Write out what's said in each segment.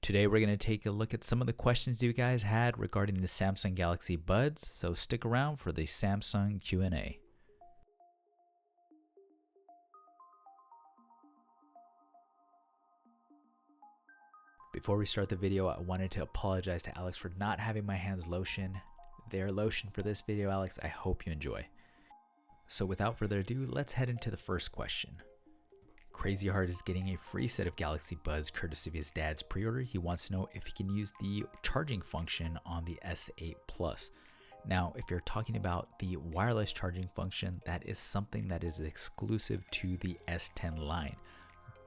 Today we're going to take a look at some of the questions you guys had regarding the Samsung Galaxy Buds, so stick around for the Samsung Q&A. Before we start the video, I wanted to apologize to Alex for not having my hands lotion. Their lotion for this video, Alex. I hope you enjoy. So without further ado, let's head into the first question. Crazy Heart is getting a free set of Galaxy Buds courtesy of his dad's pre-order. He wants to know if he can use the charging function on the S8 Plus. Now, if you're talking about the wireless charging function, that is something that is exclusive to the S10 line.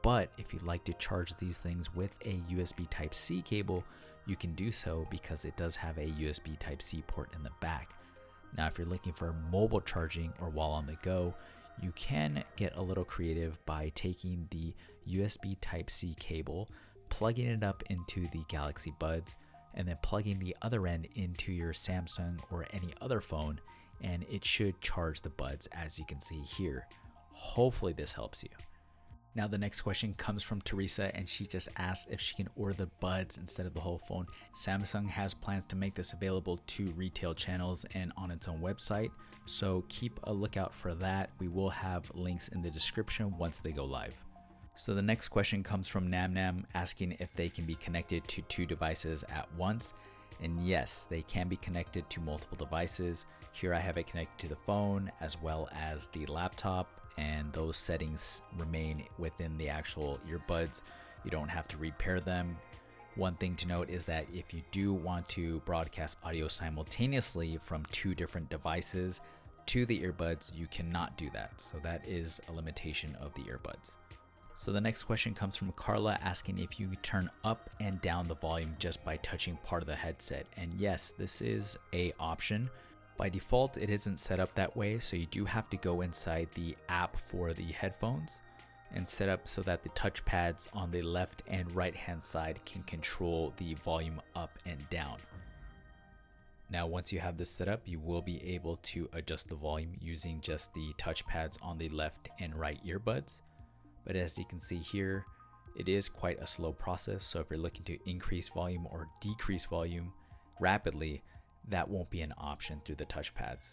But if you'd like to charge these things with a USB Type-C cable, you can do so because it does have a USB Type-C port in the back. Now, if you're looking for mobile charging or while on the go, you can get a little creative by taking the USB Type-C cable, plugging it up into the Galaxy Buds, and then plugging the other end into your Samsung or any other phone, and it should charge the Buds, as you can see here. Hopefully this helps you. Now the next question comes from Teresa, and she just asked if she can order the Buds instead of the whole phone. Samsung has plans to make this available to retail channels and on its own website, so keep a lookout for that. We will have links in the description once they go live. So the next question comes from NamNam, asking if they can be connected to two devices at once. And yes, they can be connected to multiple devices. Here I have it connected to the phone as well as the laptop, and those settings remain within the actual earbuds. You don't have to repair them. One thing to note is that if you do want to broadcast audio simultaneously from two different devices to the earbuds, you cannot do that. So that is a limitation of the earbuds. So the next question comes from Carla, asking if you turn up and down the volume just by touching part of the headset. And yes, this is an option. By default, it isn't set up that way, so you do have to go inside the app for the headphones and set up so that the touchpads on the left and right hand side can control the volume up and down. Now, once you have this set up, you will be able to adjust the volume using just the touchpads on the left and right earbuds. But as you can see here, it is quite a slow process, so if you're looking to increase volume or decrease volume rapidly, that won't be an option through the touchpads.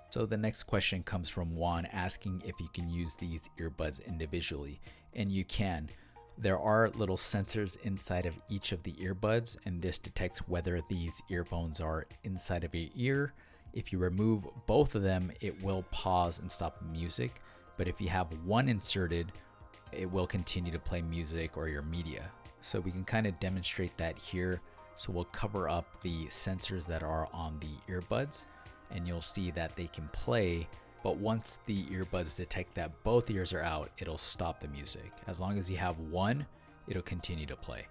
So the next question comes from Juan, asking if you can use these earbuds individually, and you can. There are little sensors inside of each of the earbuds, and this detects whether these earphones are inside of your ear. If you remove both of them, it will pause and stop music, but if you have one inserted, it will continue to play music or your media. So we can kind of demonstrate that here. So we'll cover up the sensors that are on the earbuds, and you'll see that they can play, but once the earbuds detect that both ears are out, it'll stop the music. As long as you have one, it'll continue to play.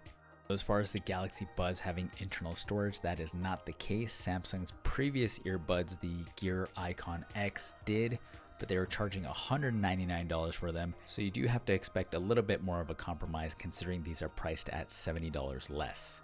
As far as the Galaxy Buds having internal storage, that is not the case. Samsung's previous earbuds, the Gear Icon X, did, but they were charging $199 for them. So you do have to expect a little bit more of a compromise considering these are priced at $70 less.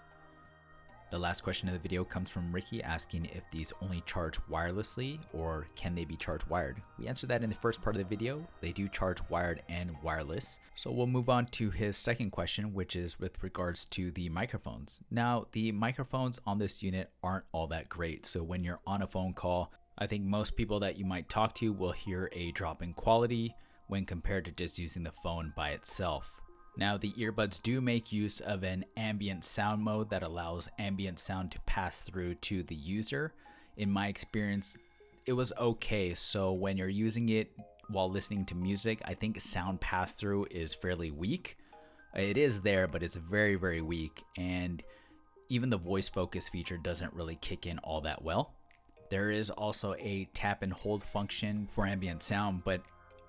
The last question of the video comes from Ricky, asking if these only charge wirelessly or can they be charged wired. We answered that in the first part of the video. They do charge wired and wireless. So we'll move on to his second question, which is with regards to the microphones. Now, the microphones on this unit aren't all that great. So when you're on a phone call, I think most people that you might talk to will hear a drop in quality when compared to just using the phone by itself. Now, the earbuds do make use of an ambient sound mode that allows ambient sound to pass through to the user. In my experience, it was okay. So when you're using it while listening to music, I think sound pass through is fairly weak. It is there, but it's very, very weak. And even the voice focus feature doesn't really kick in all that well. There is also a tap and hold function for ambient sound, but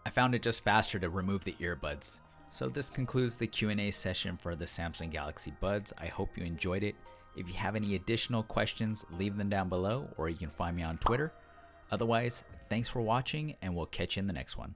I found it just faster to remove the earbuds. So this concludes the Q&A session for the Samsung Galaxy Buds. I hope you enjoyed it. If you have any additional questions, leave them down below, or you can find me on Twitter. Otherwise, thanks for watching, and we'll catch you in the next one.